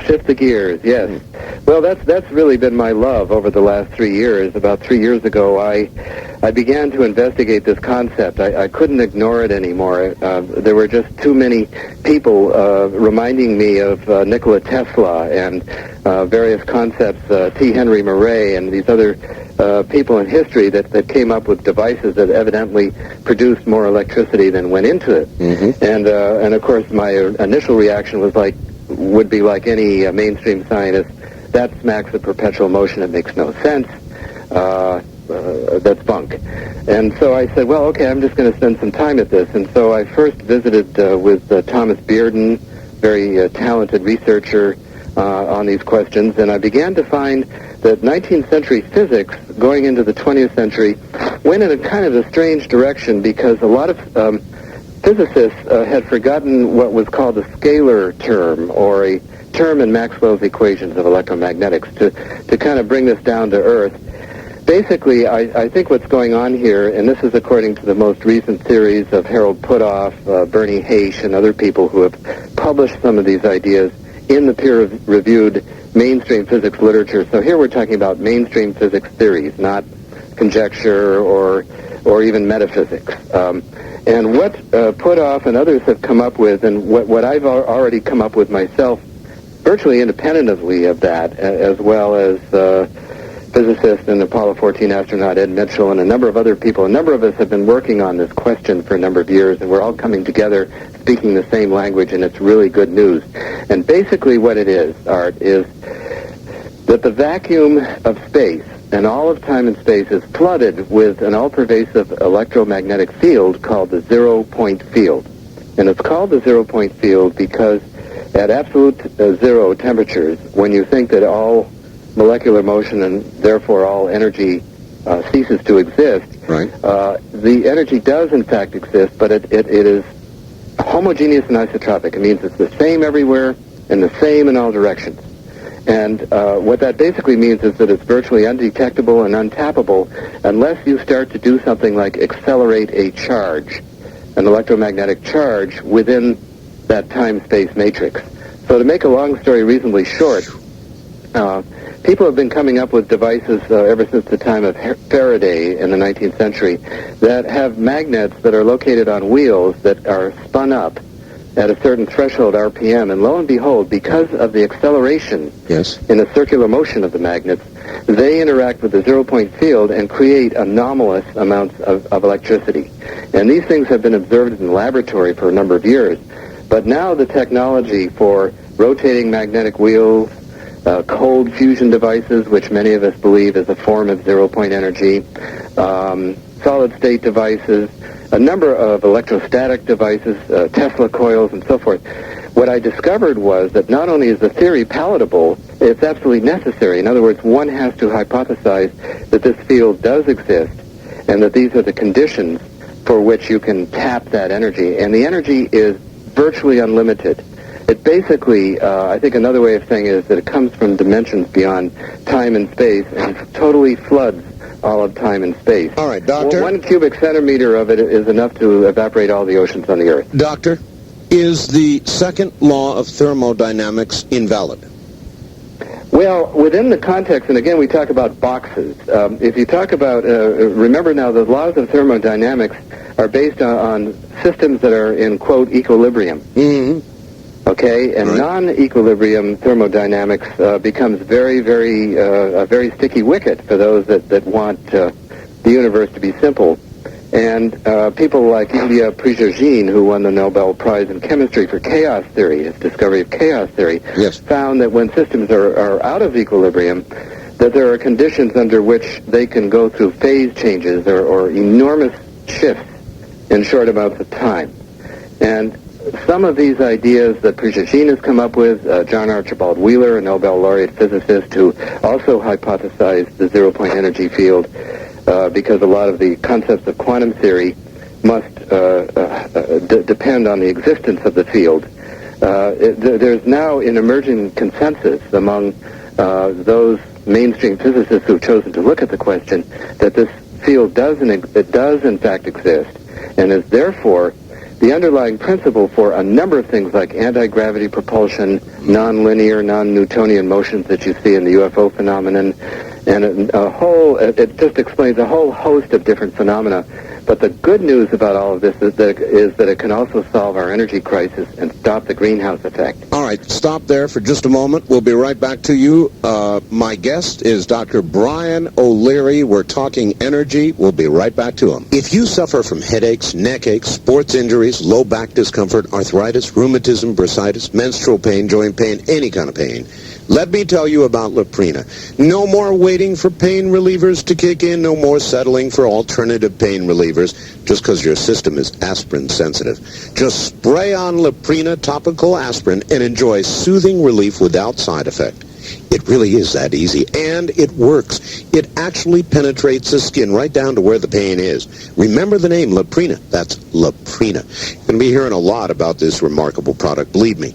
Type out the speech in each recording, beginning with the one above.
shift the gears, yes. Well, that's really been my love over the last 3 years. About 3 years ago, I began to investigate this concept. I couldn't ignore it anymore. There were just too many people reminding me of Nikola Tesla and various concepts, T. Henry Murray and these other people in history that came up with devices that evidently produced more electricity than went into it. And of course, my initial reaction would be like any mainstream scientist, that smacks of perpetual motion. It makes no sense. That's bunk. And so I said, well, okay, I'm just going to spend some time at this. And so I first visited with Thomas Bearden, very talented researcher on these questions, and I began to find that 19th century physics going into the 20th century went in a kind of a strange direction, because a lot of physicists had forgotten what was called a scalar term, or a term in Maxwell's equations of electromagnetics, to kind of bring this down to earth. Basically, I think what's going on here, and this is according to the most recent theories of Harold Puthoff, Bernie Haish, and other people who have published some of these ideas in the peer-reviewed mainstream physics literature. So here we're talking about mainstream physics theories, not conjecture or even metaphysics. And what Puthoff and others have come up with, and what I've already come up with myself, virtually independently of that, as well as physicist and Apollo 14 astronaut Ed Mitchell and a number of other people. A number of us have been working on this question for a number of years, and we're all coming together speaking the same language, and it's really good news. And basically what it is, Art, is that the vacuum of space and all of time and space is flooded with an all-pervasive electromagnetic field called the zero-point field. And it's called the zero-point field because at absolute zero temperatures, when you think that all molecular motion and therefore all energy ceases to exist, right. The energy does in fact exist, but it is homogeneous and isotropic. It means it's the same everywhere and the same in all directions. And what that basically means is that it's virtually undetectable and untappable unless you start to do something like accelerate a charge, an electromagnetic charge within that time-space matrix. So to make a long story reasonably short, people have been coming up with devices ever since the time of Faraday in the 19th century that have magnets that are located on wheels that are spun up at a certain threshold RPM, and lo and behold, because of the acceleration in the circular motion of the magnets, they interact with the zero-point field and create anomalous amounts of electricity. And these things have been observed in the laboratory for a number of years. But now the technology for rotating magnetic wheels, cold fusion devices, which many of us believe is a form of zero-point energy, solid-state devices, a number of electrostatic devices, Tesla coils, and so forth. What I discovered was that not only is the theory palatable, it's absolutely necessary. In other words, one has to hypothesize that this field does exist and that these are the conditions for which you can tap that energy. And the energy is virtually unlimited. It basically, I think another way of saying it is that it comes from dimensions beyond time and space and totally floods all of time and space. All right, Doctor. Well, 1 cubic centimeter of it is enough to evaporate all the oceans on the Earth. Doctor, is the second law of thermodynamics invalid? Well, within the context, and again, we talk about boxes. If you talk about, remember now, the laws of thermodynamics are based on systems that are in, quote, equilibrium. Mm-hmm. Okay, and non-equilibrium thermodynamics becomes a very sticky wicket for those that want the universe to be simple. And people like Ilya Prigogine, who won the Nobel Prize in Chemistry for chaos theory, his discovery of chaos theory, found that when systems are out of equilibrium, that there are conditions under which they can go through phase changes or enormous shifts in short amounts of time. And some of these ideas that Prigogine has come up with, John Archibald Wheeler, a Nobel laureate physicist who also hypothesized the zero-point energy field, because a lot of the concepts of quantum theory must depend on the existence of the field. There's now an emerging consensus among those mainstream physicists who've chosen to look at the question that this field does in fact exist, and is therefore the underlying principle for a number of things like anti-gravity propulsion, nonlinear, non-Newtonian motions that you see in the UFO phenomenon, and it just explains a whole host of different phenomena. But the good news about all of this is that it can also solve our energy crisis and stop the greenhouse effect. All right, stop there for just a moment. We'll be right back to you. My guest is Dr. Brian O'Leary. We're talking energy. We'll be right back to him. If you suffer from headaches, neck aches, sports injuries, low back discomfort, arthritis, rheumatism, bursitis, menstrual pain, joint pain, any kind of pain, let me tell you about Leprina. No more waiting for pain relievers to kick in. No more settling for alternative pain relievers just because your system is aspirin sensitive. Just spray on Leprina topical aspirin and enjoy soothing relief without side effect. It really is that easy, and it works. It actually penetrates the skin right down to where the pain is. Remember the name, Leprina. That's Leprina. You're going to be hearing a lot about this remarkable product, believe me.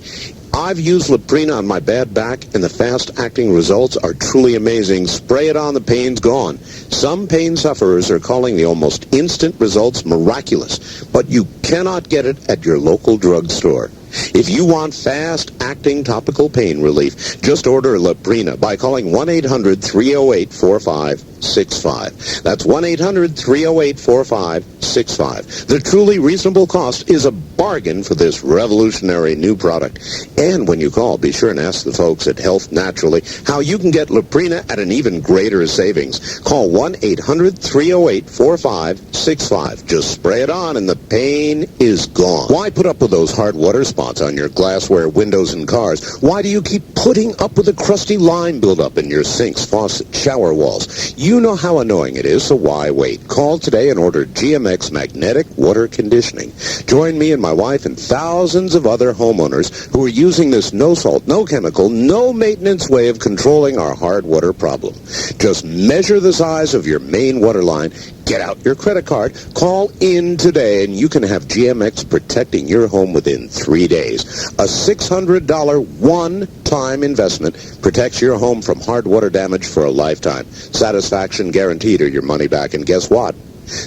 I've used Leprina on my bad back, and the fast-acting results are truly amazing. Spray it on, the pain's gone. Some pain sufferers are calling the almost instant results miraculous, but you cannot get it at your local drugstore. If you want fast-acting topical pain relief, just order Leprina by calling 1-800-308-4565. That's 1-800-308-4565. The truly reasonable cost is a bargain for this revolutionary new product. And when you call, be sure and ask the folks at Health Naturally how you can get Leprina at an even greater savings. Call 1-800-308-4565. Just spray it on and the pain is gone. Why put up with those hard water spots on your glassware, windows, and cars? Why do you keep putting up with the crusty lime buildup in your sinks, faucets, shower walls? You know how annoying it is, so why wait? Call today and order GMX Magnetic Water Conditioning. Join me and my wife and thousands of other homeowners who are using this no-salt, no-chemical, no-maintenance way of controlling our hard water problem. Just measure the size of your main water line, get out your credit card, call in today, and you can have GMX protecting your home within 3 days. A $600 one-time investment protects your home from hard water damage for a lifetime. Satisfaction guaranteed or your money back. And guess what?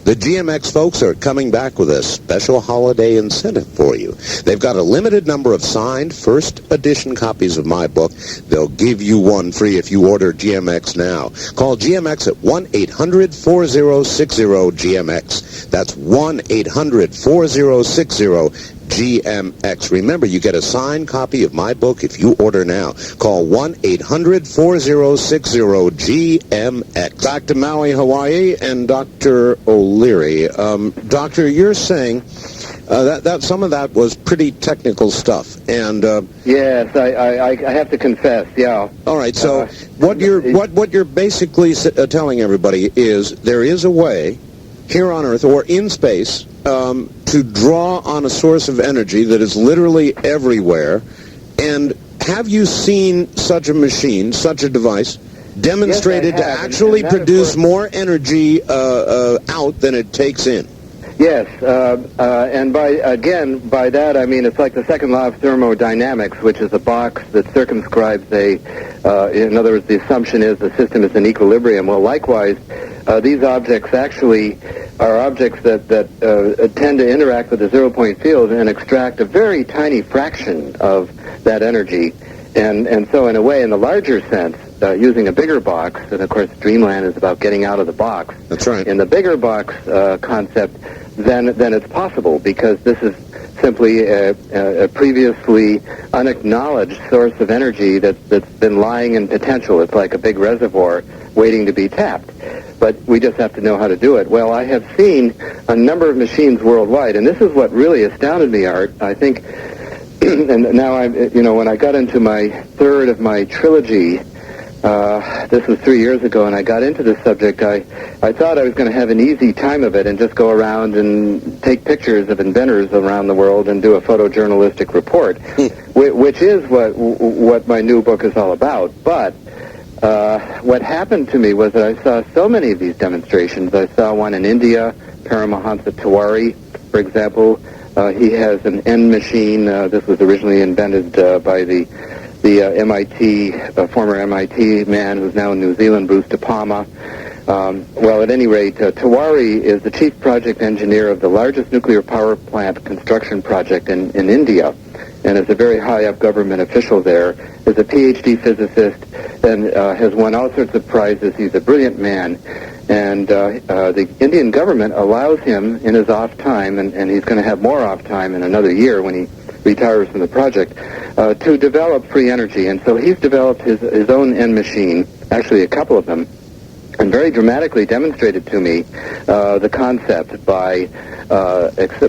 The GMX folks are coming back with a special holiday incentive for you. They've got a limited number of signed first edition copies of my book. They'll give you one free if you order GMX now. Call GMX at 1-800-4060-GMX. That's 1-800-4060-GMX. Remember, you get a signed copy of my book if you order now. Call 1-800-4060-GMX. Back to Maui, Hawaii, and Dr. O'Leary. Doctor, you're saying that some of that was pretty technical stuff, and yes, I have to confess, yeah. All right, so what you're basically telling everybody is there is a way here on Earth or in space to draw on a source of energy that is literally everywhere. And have you seen such a machine, such a device, demonstrated to actually produce more energy out than it takes in? Yes, and by that I mean it's like the second law of thermodynamics, which is a box that circumscribes in other words, the assumption is the system is in equilibrium. Well, likewise, these objects actually are objects that tend to interact with the zero-point field and extract a very tiny fraction of that energy. And so in a way, in the larger sense, using a bigger box, and of course Dreamland is about getting out of the box. That's right. In the bigger box concept, then it's possible, because this is simply a previously unacknowledged source of energy that's been lying in potential. It's like a big reservoir waiting to be tapped. But we just have to know how to do it. Well, I have seen a number of machines worldwide, and this is what really astounded me, Art. I think, and now when I got into my third of my trilogy, this was 3 years ago, and I got into this subject, I thought I was going to have an easy time of it and just go around and take pictures of inventors around the world and do a photojournalistic report, which is what my new book is all about. But what happened to me was that I saw so many of these demonstrations. I saw one in India, Paramahansa Tiwari, for example. He has an N machine. This was originally invented by the MIT, former MIT man who's now in New Zealand, Bruce De Palma. Well, at any rate, Tiwari is the chief project engineer of the largest nuclear power plant construction project in India, and is a very high-up government official there, is a PhD physicist, and has won all sorts of prizes. He's a brilliant man, and the Indian government allows him in his off time, and he's going to have more off time in another year when he retires from the project, to develop free energy. And so he's developed his own end machine, actually a couple of them, and very dramatically demonstrated to me the concept by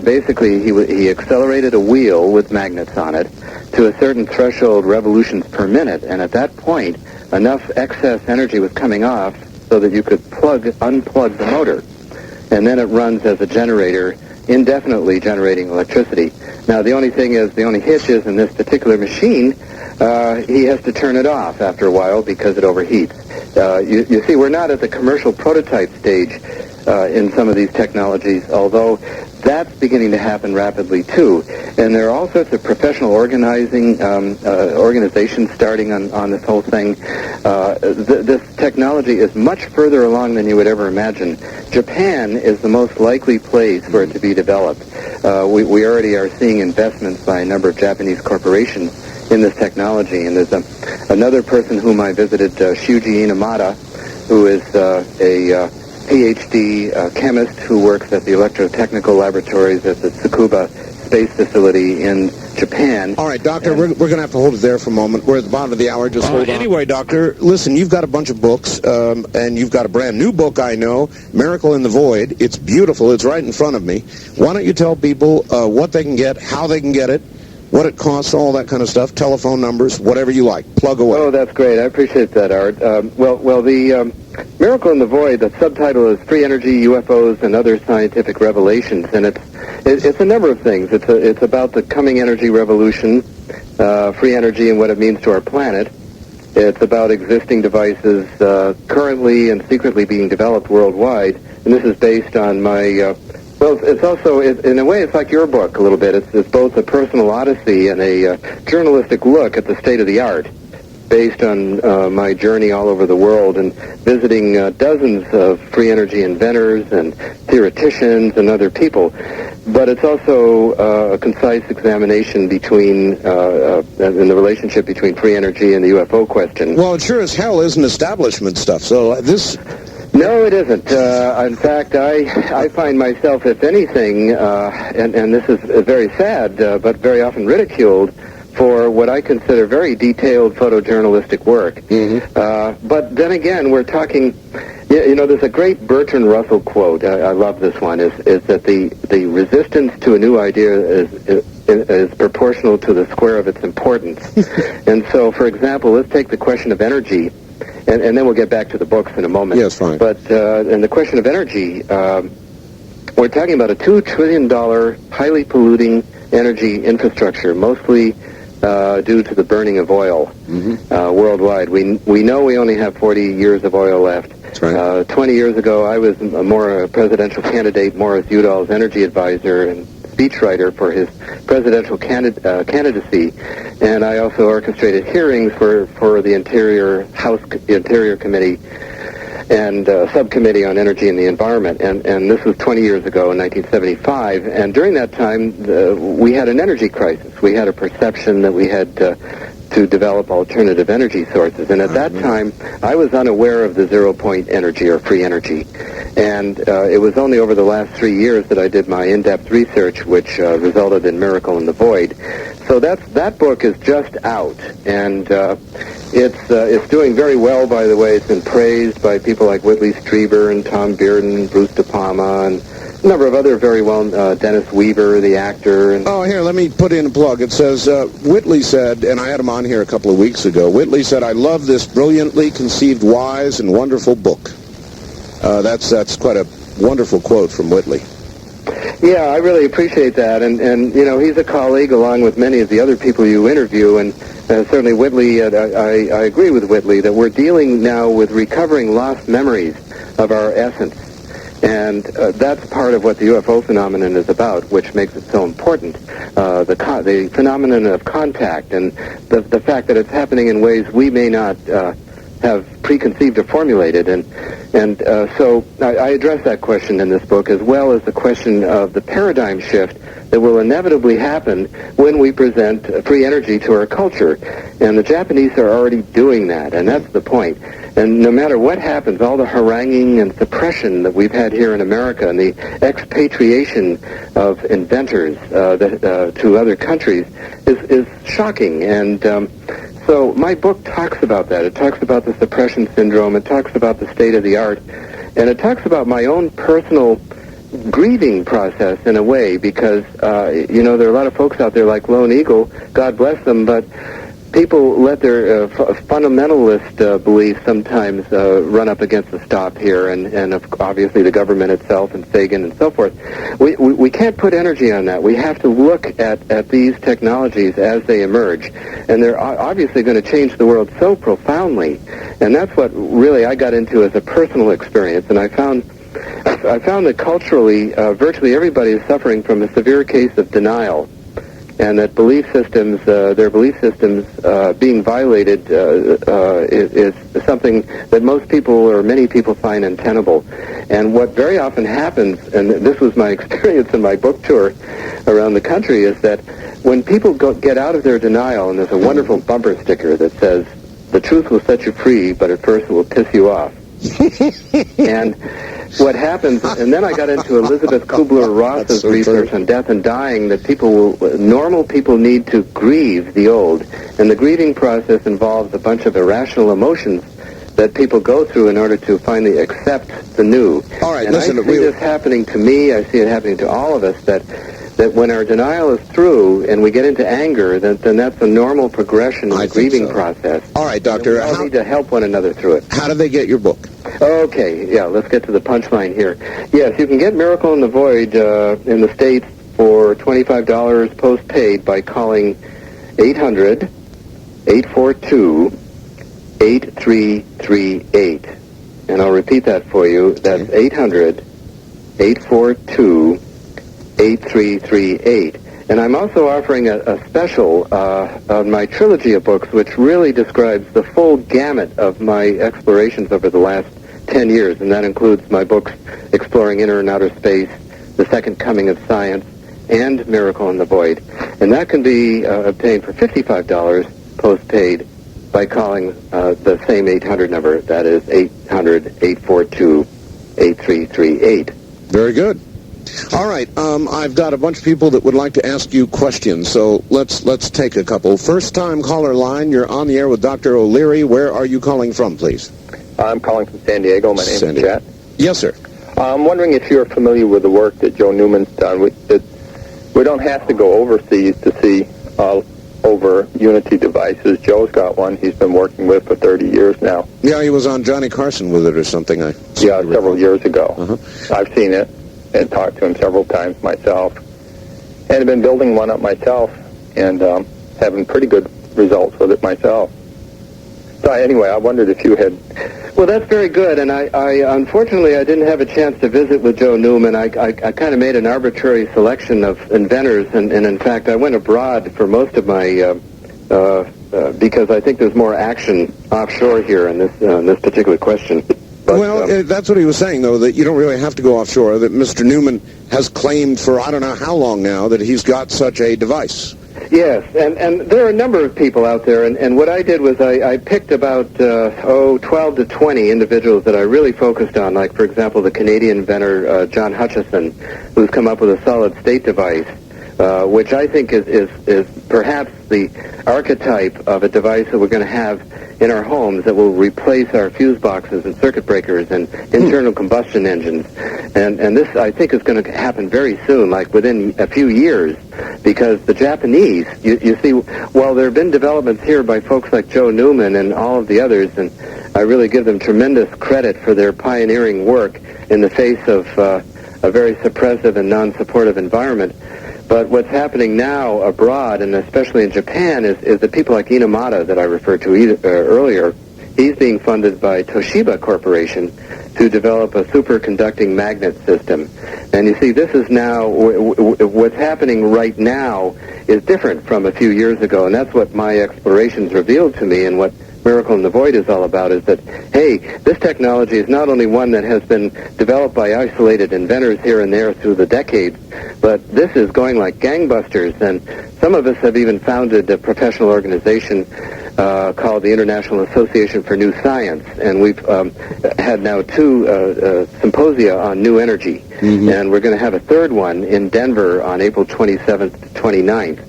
basically he accelerated a wheel with magnets on it to a certain threshold revolutions per minute, and at that point enough excess energy was coming off so that you could unplug the motor, and then it runs as a generator, indefinitely generating electricity. Now the only hitch is in this particular machine, he has to turn it off after a while because it overheats. You see, we're not at the commercial prototype stage in some of these technologies, although that's beginning to happen rapidly too. And there are all sorts of professional organizations starting on this whole thing. This technology is much further along than you would ever imagine. Japan is the most likely place for it to be developed. We already are seeing investments by a number of Japanese corporations in this technology. And there's another person whom I visited, Shuji Inamata, who is a PhD chemist who works at the electrotechnical laboratories at the Tsukuba Space Facility in Japan. All right, Doctor, we're going to have to hold it there for a moment. We're at the bottom of the hour. Just hold on. Anyway, Doctor, listen, you've got a bunch of books, and you've got a brand new book, I know, Miracle in the Void. It's beautiful. It's right in front of me. Why don't you tell people what they can get, how they can get it, what it costs, all that kind of stuff, telephone numbers, whatever you like. Plug away. Oh, that's great. I appreciate that, Art. Well, the Miracle in the Void, the subtitle is Free Energy, UFOs, and Other Scientific Revelations, and it's a number of things. It's about the coming energy revolution, free energy and what it means to our planet. It's about existing devices currently and secretly being developed worldwide, and this is based on my... Well, it's also, in a way, it's like your book a little bit. It's both a personal odyssey and a journalistic look at the state of the art, based on my journey all over the world and visiting dozens of free energy inventors and theoreticians and other people. But it's also a concise examination between, in the relationship between free energy and the UFO question. Well, it sure as hell isn't establishment stuff, so this... No, it isn't. In fact, I find myself, if anything, and this is very sad, but very often ridiculed, for what I consider very detailed photojournalistic work. Mm-hmm. But then again, we're talking, there's a great Bertrand Russell quote, I love this one, is that the resistance to a new idea is proportional to the square of its importance. And so, for example, let's take the question of energy. And then we'll get back to the books in a moment. Yes, fine. But in the question of energy, we're talking about a $2 trillion highly polluting energy infrastructure, mostly due to the burning of oil worldwide. We know we only have 40 years of oil left. That's right. 20 years ago, I was a presidential candidate, Morris Udall's energy advisor and speechwriter for his presidential candidacy, and I also orchestrated hearings for the Interior Committee and Subcommittee on Energy and the Environment, and this was 20 years ago in 1975, and during that time we had an energy crisis. We had a perception that we had to develop alternative energy sources, and at that time I was unaware of the zero-point energy or free energy. And it was only over the last 3 years that I did my in-depth research, which resulted in Miracle in the Void. So that book is just out, and it's doing very well, by the way. It's been praised by people like Whitley Strieber and Tom Bearden, Bruce De Palma, and a number of other very well, Dennis Weaver, the actor. And oh, here, let me put in a plug. It says, Whitley said, and I had him on here a couple of weeks ago, Whitley said, "I love this brilliantly conceived, wise, and wonderful book." That's quite a wonderful quote from Whitley. Yeah, I really appreciate that, and he's a colleague along with many of the other people you interview, and certainly Whitley, I agree with Whitley that we're dealing now with recovering lost memories of our essence, and that's part of what the UFO phenomenon is about, which makes it so important. The phenomenon of contact and the fact that it's happening in ways we may not have preconceived or formulated. And so I address that question in this book, as well as the question of the paradigm shift that will inevitably happen when we present free energy to our culture. And the Japanese are already doing that, and that's the point. And no matter what happens, all the haranguing and suppression that we've had here in America and the expatriation of inventors to other countries is shocking. And so my book talks about that. It talks about the suppression syndrome. It talks about the state of the art. And it talks about my own personal grieving process in a way, because, there are a lot of folks out there like Lone Eagle, God bless them, but people let their fundamentalist beliefs sometimes run up against the stop here, and obviously the government itself and Sagan and so forth. We can't put energy on that. We have to look at these technologies as they emerge, and they're obviously going to change the world so profoundly, and that's what really I got into as a personal experience, and I found that culturally, virtually everybody is suffering from a severe case of denial, and that their belief systems being violated is something that most people or many people find untenable. And what very often happens, and this was my experience in my book tour around the country, is that when people get out of their denial, and there's a wonderful bumper sticker that says, "The truth will set you free, but at first it will piss you off." And what happens, and then I got into Elizabeth Kubler-Ross's research on death and dying, that normal people need to grieve the old. And the grieving process involves a bunch of irrational emotions that people go through in order to finally accept the new. All right, and listen, I see this happening to me, I see it happening to all of us, that when our denial is through and we get into anger, then that's a normal progression in the grieving process. All right, Doctor. And we all need to help one another through it. How do they get your book? Okay, yeah, let's get to the punchline here. Yes, you can get Miracle in the Void in the States for $25 postpaid by calling 800-842-8338. And I'll repeat that for you. That's 800-842-8338. And I'm also offering a special on my trilogy of books, which really describes the full gamut of my explorations over the last 10 years, and that includes my books Exploring Inner and Outer Space, The Second Coming of Science, and Miracle in the Void. And that can be obtained for $55 postpaid by calling the same 800 number. That is 800-842-8338. Very good. All right, I've got a bunch of people that would like to ask you questions, so let's take a couple. First-time caller line, you're on the air with Dr. O'Leary. Where are you calling from, please? I'm calling from San Diego. My name is Chet. Yes, sir. I'm wondering if you're familiar with the work that Joe Newman's done. We don't have to go overseas to see over Unity devices. Joe's got one he's been working with for 30 years now. Yeah, he was on Johnny Carson with it or something. Several years ago. Uh-huh. I've seen it and talked to him several times myself. And I've been building one up myself and having pretty good results with it myself. So anyway, I wondered if you had... Well, that's very good, and I unfortunately, I didn't have a chance to visit with Joe Newman. I kind of made an arbitrary selection of inventors, and in fact, I went abroad for most of my... because I think there's more action offshore here in this particular question. But, that's what he was saying, though, that you don't really have to go offshore, that Mr. Newman has claimed for I don't know how long now that he's got such a device. Yes, and there are a number of people out there, and what I did was I picked about 12 to 20 individuals that I really focused on, like, for example, the Canadian inventor John Hutchison, who's come up with a solid-state device, which I think is perhaps the archetype of a device that we're going to have in our homes that will replace our fuse boxes and circuit breakers and internal combustion engines. And this, I think, is going to happen very soon, like within a few years, because the Japanese, you see, while there have been developments here by folks like Joe Newman and all of the others, and I really give them tremendous credit for their pioneering work in the face of a very suppressive and non-supportive environment. But what's happening now abroad, and especially in Japan, is that people like Inamata that I referred to earlier, he's being funded by Toshiba Corporation to develop a superconducting magnet system. And you see, this is now, what's happening right now is different from a few years ago, and that's what my explorations revealed to me, and what Miracle in the Void is all about, is that, hey, this technology is not only one that has been developed by isolated inventors here and there through the decades, but this is going like gangbusters, and some of us have even founded a professional organization called the International Association for New Science, and we've had now 2 symposia on new energy, and we're going to have a 3rd one in Denver on April 27th to 29th.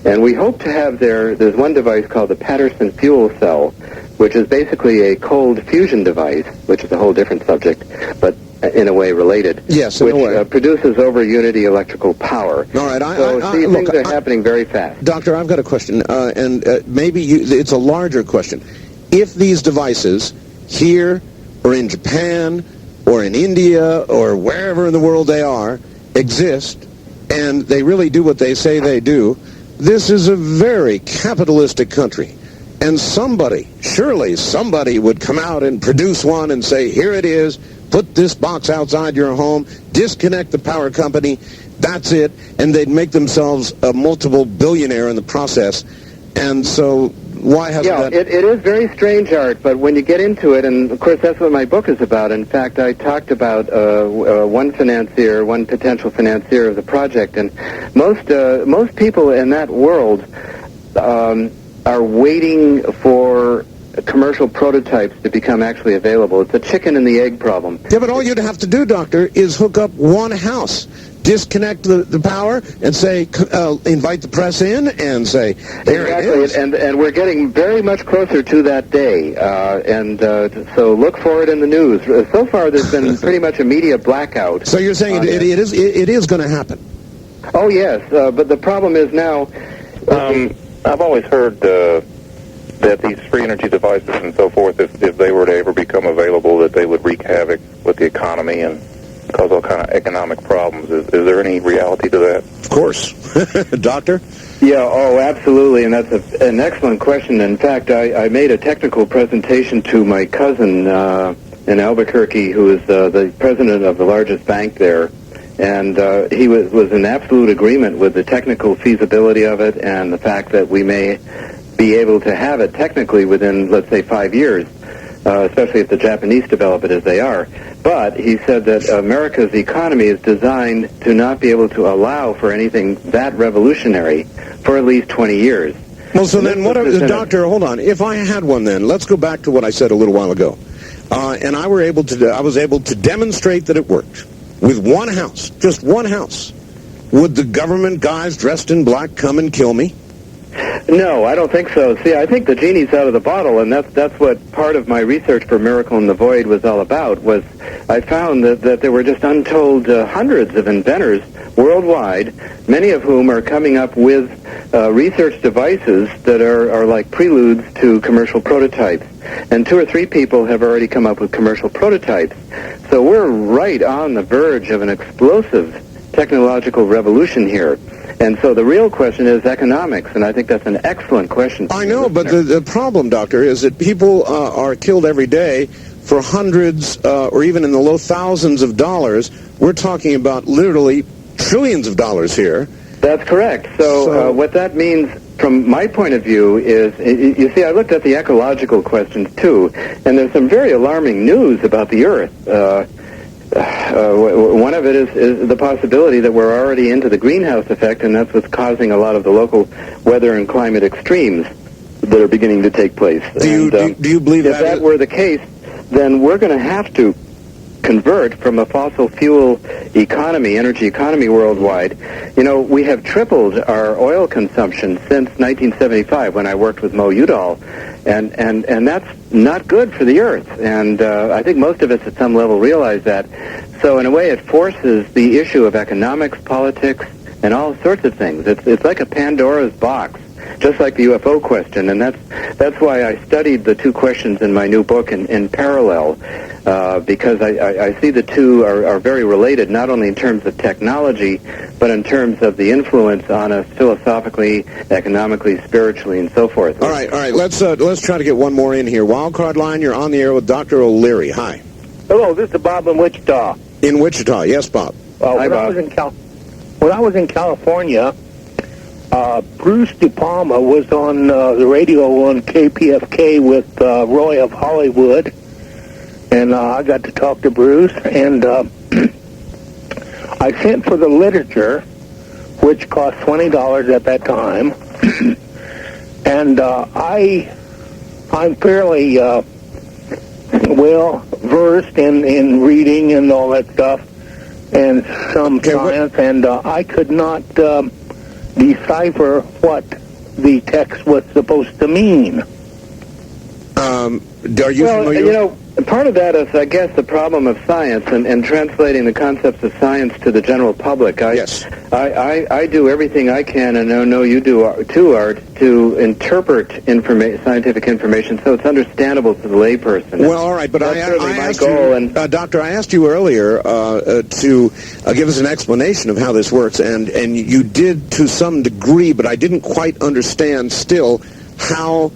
And we hope to have there's one device called the Patterson fuel cell, which is basically a cold fusion device, which is a whole different subject, but in a way related. Yes, in which a way. Produces over unity electrical power. All right, things are happening very fast. Doctor, I've got a question, and maybe it's a larger question. If these devices here or in Japan or in India or wherever in the world they are exist, and they really do what they say they do, this is a very capitalistic country. And surely somebody would come out and produce one and say, here it is, put this box outside your home, disconnect the power company, that's it, and they'd make themselves a multiple billionaire in the process. And so why hasn't that... It is very strange, Art, but when you get into it, and of course that's what my book is about. In fact, I talked about one potential financier of the project, and most people in that world are waiting for commercial prototypes to become actually available. It's a chicken and the egg problem. Yeah, but all you'd have to do, Doctor, is hook up one house, disconnect the power, and say, invite the press in and say, here it is. And we're getting very much closer to that day. So look for it in the news. So far, there's been pretty much a media blackout. So you're saying it is going to happen? Oh, yes. But the problem is now... I've always heard that these free energy devices and so forth, if they were to ever become available, that they would wreak havoc with the economy and cause all kind of economic problems. Is there any reality to that? Of course. Doctor? Yeah, absolutely, and that's an excellent question. In fact, I made a technical presentation to my cousin in Albuquerque, who is the president of the largest bank there, and he was in absolute agreement with the technical feasibility of it and the fact that we may be able to have it technically within, let's say, 5 years, especially if the Japanese develop it as they are. But he said that America's economy is designed to not be able to allow for anything that revolutionary for at least 20 years. Well, so then Doctor, hold on. If I had one then, let's go back to what I said a little while ago. And I was able to demonstrate that it worked with one house, just one house. Would the government guys dressed in black come and kill me? No, I don't think so. See, I think the genie's out of the bottle, and that's what part of my research for Miracle in the Void was all about, was I found that there were just untold hundreds of inventors worldwide, many of whom are coming up with research devices that are like preludes to commercial prototypes. And 2 or 3 people have already come up with commercial prototypes. So we're right on the verge of an explosive technological revolution here. And so the real question is economics, and I think that's an excellent question. I know, but the problem, Doctor, is that people are killed every day for hundreds or even in the low thousands of dollars. We're talking about literally trillions of dollars here. That's correct. So what that means from my point of view is, you see, I looked at the ecological questions too, and there's some very alarming news about the Earth. One of it is the possibility that we're already into the greenhouse effect, and that's what's causing a lot of the local weather and climate extremes that are beginning to take place. Do you believe if that were the case, then we're going to have to convert from a fossil fuel economy, energy economy worldwide. You know, we have tripled our oil consumption since 1975 when I worked with Mo Udall, and that's not good for the Earth. And I think most of us at some level realize that. So in a way, it forces the issue of economics, politics, and all sorts of things. It's like a Pandora's box, just like the UFO question, and that's why I studied the 2 questions in my new book in parallel, because I see the 2 are very related, not only in terms of technology, but in terms of the influence on us philosophically, economically, spiritually, and so forth. All right. Let's try to get one more in here. Wildcard line, you're on the air with Dr. O'Leary. Hi. Hello, this is Bob in Wichita. In Wichita, yes, Bob. Hi, Bob. When I was in California, Bruce De Palma was on the radio on KPFK with Roy of Hollywood, and I got to talk to Bruce, and I sent for the literature, which cost $20 at that time, and I'm fairly well versed in reading and all that stuff, and some science, and I could not decipher what the text was supposed to mean. Are you familiar? You know, part of that is, I guess, the problem of science and translating the concepts of science to the general public. Yes. I do everything I can, and I know you do too, Art, to interpret scientific information so it's understandable to the layperson. Well, all right, but That's I certainly my asked goal, you, Doctor, I asked you earlier to give us an explanation of how this works, and you did to some degree, but I didn't quite understand still how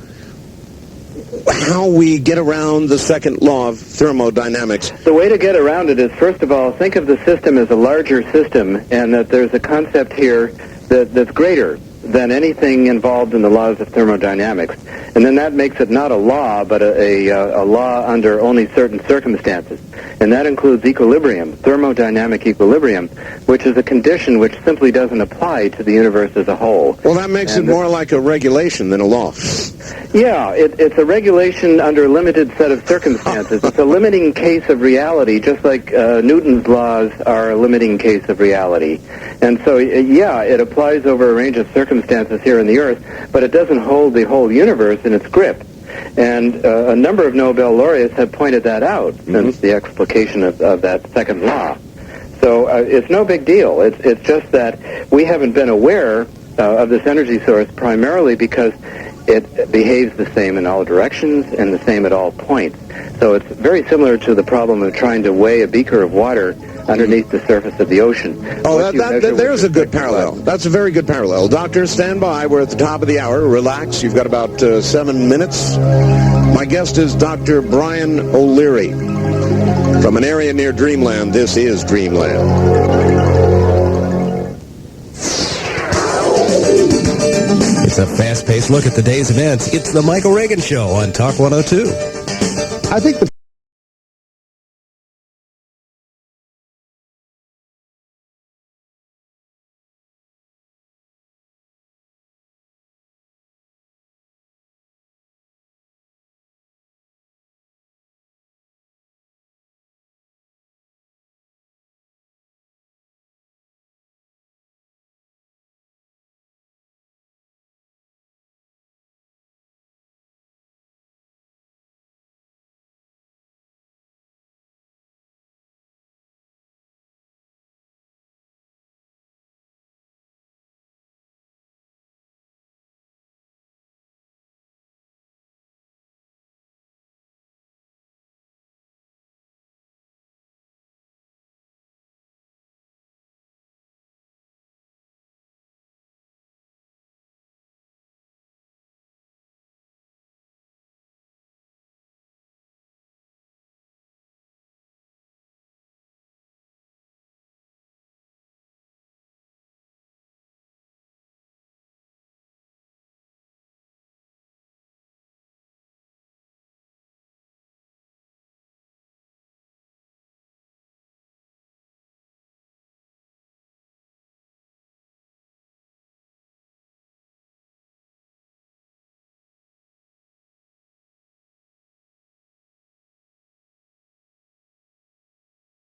we get around the second law of thermodynamics. The way to get around it is, first of all, think of the system as a larger system, and that there's a concept here that's greater than anything involved in the laws of thermodynamics. And then that makes it not a law, but a law under only certain circumstances. And that includes equilibrium, thermodynamic equilibrium, which is a condition which simply doesn't apply to the universe as a whole. Well, that makes it more like a regulation than a law. Yeah, it's a regulation under a limited set of circumstances. It's a limiting case of reality, just like Newton's laws are a limiting case of reality. And so, yeah, it applies over a range of circumstances here on the Earth, but it doesn't hold the whole universe in its grip. And a number of Nobel laureates have pointed that out since the explication of that second law. So it's no big deal. It's just that we haven't been aware of this energy source primarily because it behaves the same in all directions and the same at all points. So it's very similar to the problem of trying to weigh a beaker of water underneath the surface of the ocean. Oh, there's a good parallel. That's a very good parallel. Doctor, stand by. We're at the top of the hour. Relax. You've got about 7 minutes. My guest is Dr. Brian O'Leary. From an area near Dreamland, this is Dreamland. It's a fast-paced look at the day's events. It's the Michael Reagan Show on Talk 102. I think the